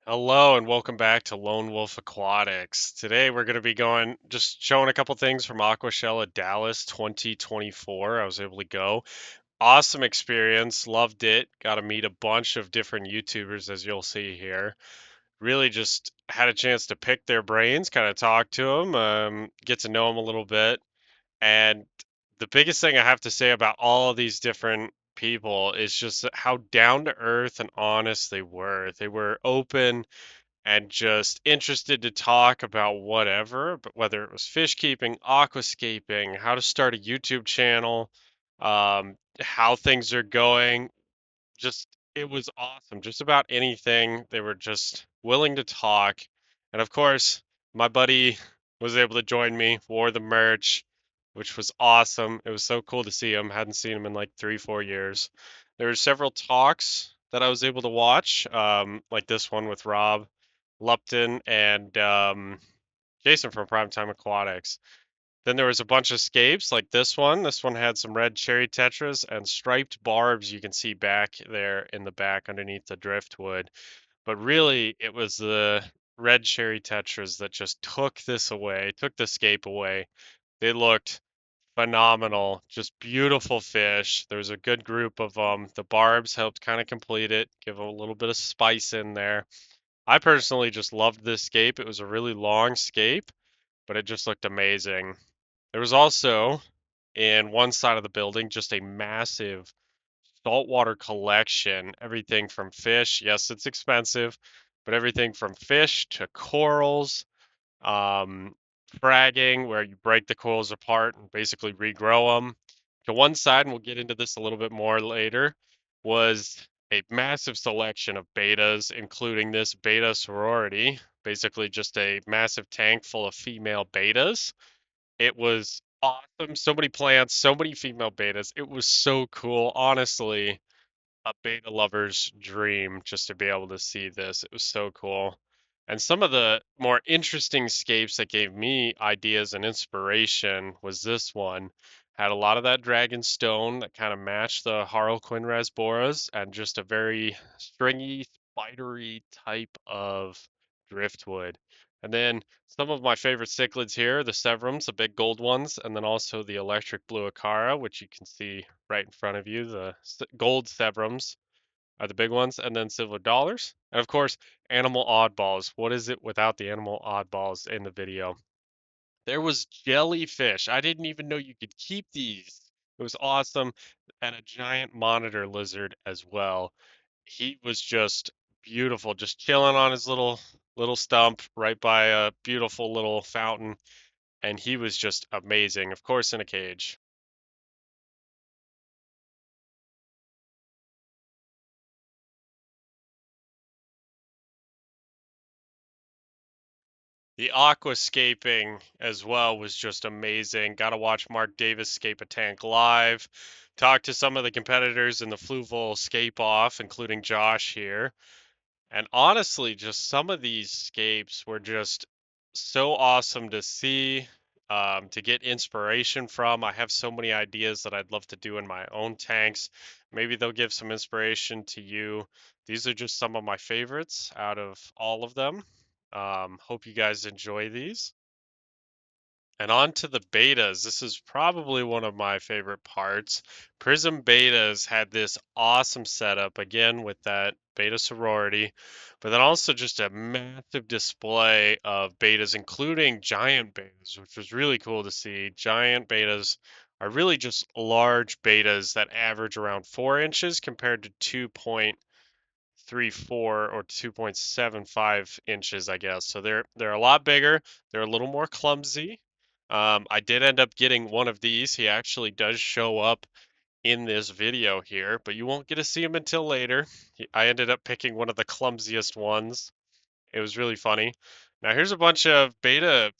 Hello and welcome back to Lone Wolf Aquatics. Today we're going to be just showing a couple things from Aquashella Dallas 2024. I was able to go. Awesome experience, loved it. Got to meet a bunch of different YouTubers as you'll see here. Really just had a chance to pick their brains, kind of talk to them, get to know them a little bit. And the biggest thing I have to say about all of these different people is just how down to earth and honest they were. They were open and just interested to talk about whatever, but whether it was fish keeping, aquascaping, how to start a YouTube channel, how things are going, just it was awesome. Just about anything. They were just willing to talk. And of course, my buddy was able to join me, wore the merch, which was awesome. It was so cool to see him. Hadn't seen him in like 3, 4 years. There were several talks that I was able to watch, like this one with Rob Lupton and Jason from Primetime Aquatics. Then there was a bunch of scapes like this one. This one had some red cherry tetras and striped barbs you can see back there in the back underneath the driftwood. But really, it was the red cherry tetras that just took this away, took the scape away. They looked phenomenal, just beautiful fish. There was a good group of them. The barbs helped kind of complete it, give a little bit of spice in there. I personally just loved this scape. It was a really long scape, but it just looked amazing. There was also in one side of the building just a massive saltwater collection. Everything from fish, yes, it's expensive, but everything from fish to corals, um, fragging, where you break the corals apart and basically regrow them. To one side, and we'll get into this a little bit more later, was a massive selection of betas, including this beta sorority, basically just a massive tank full of female betas. It was awesome. So many plants, so many female betas. It was so cool. Honestly, a beta lover's dream just to be able to see this. It was so cool. And some of the more interesting scapes that gave me ideas and inspiration was this one. Had a lot of that dragon stone that kind of matched the Harlequin rasboras and just a very stringy, spidery type of driftwood. And then some of my favorite cichlids here, the Severums, the big gold ones, and then also the electric blue Acara, which you can see right in front of you. The gold Severums are the big ones, and then silver dollars. And of course, animal oddballs. What is it without the animal oddballs in the video? There was jellyfish. I didn't even know you could keep these. It was awesome. And a giant monitor lizard as well. He was just beautiful, just chilling on his little stump right by a beautiful little fountain, and he was just amazing. Of course, in a cage. The aquascaping as well was just amazing. Got to watch Mark Davis scape a tank live. Talk to some of the competitors in the Fluval scape off, including Josh here. And honestly, just some of these scapes were just so awesome to see, to get inspiration from. I have so many ideas that I'd love to do in my own tanks. Maybe they'll give some inspiration to you. These are just some of my favorites out of all of them. Hope you guys enjoy these. And on to the betas. This is probably one of my favorite parts. Prism Betas had this awesome setup, again with that beta sorority, but then also just a massive display of betas, including giant betas, which was really cool to see. Giant betas are really just large betas that average around 4 inches compared to 2.34 or 2.75 inches, I guess. So they're a lot bigger. They're a little more clumsy. I did end up getting one of these. He actually does show up in this video here, but you won't get to see him until later. I ended up picking one of the clumsiest ones. It was really funny. Now here's a bunch of beta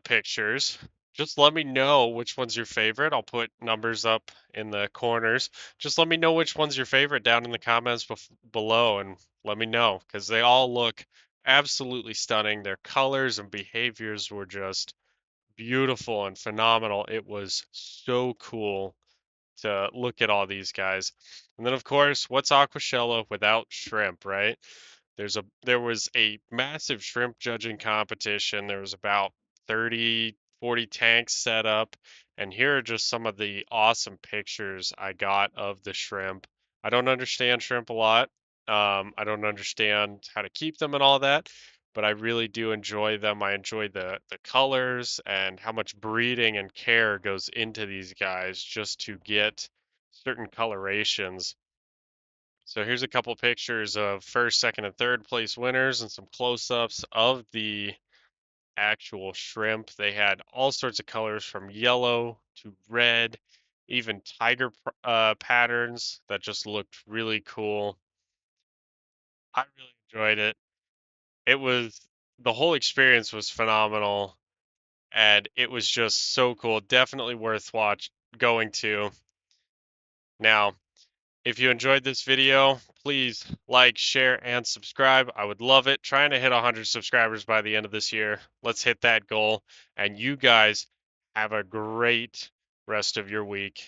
pictures. Just let me know which one's your favorite. I'll put numbers up in the corners. Just let me know which one's your favorite down in the comments below and let me know because they all look absolutely stunning. Their colors and behaviors were just beautiful and phenomenal. It was so cool to look at all these guys. And then, of course, what's Aquashella without shrimp, right? There was a massive shrimp judging competition. There was about 30, 40 tanks set up, and here are just some of the awesome pictures I got of the shrimp. I don't understand shrimp a lot. I don't understand how to keep them and all that, but I really do enjoy them. I enjoy the colors and how much breeding and care goes into these guys just to get certain colorations. So here's a couple pictures of first, second, and third place winners and some close-ups of the actual shrimp. They had all sorts of colors from yellow to red, even tiger patterns that just looked really cool. I really enjoyed it. It was the whole experience was phenomenal, and it was just so cool. Definitely worth going to. Now, if you enjoyed this video, please like, share, and subscribe. I would love it. Trying to hit 100 subscribers by the end of this year. Let's hit that goal. And you guys have a great rest of your week.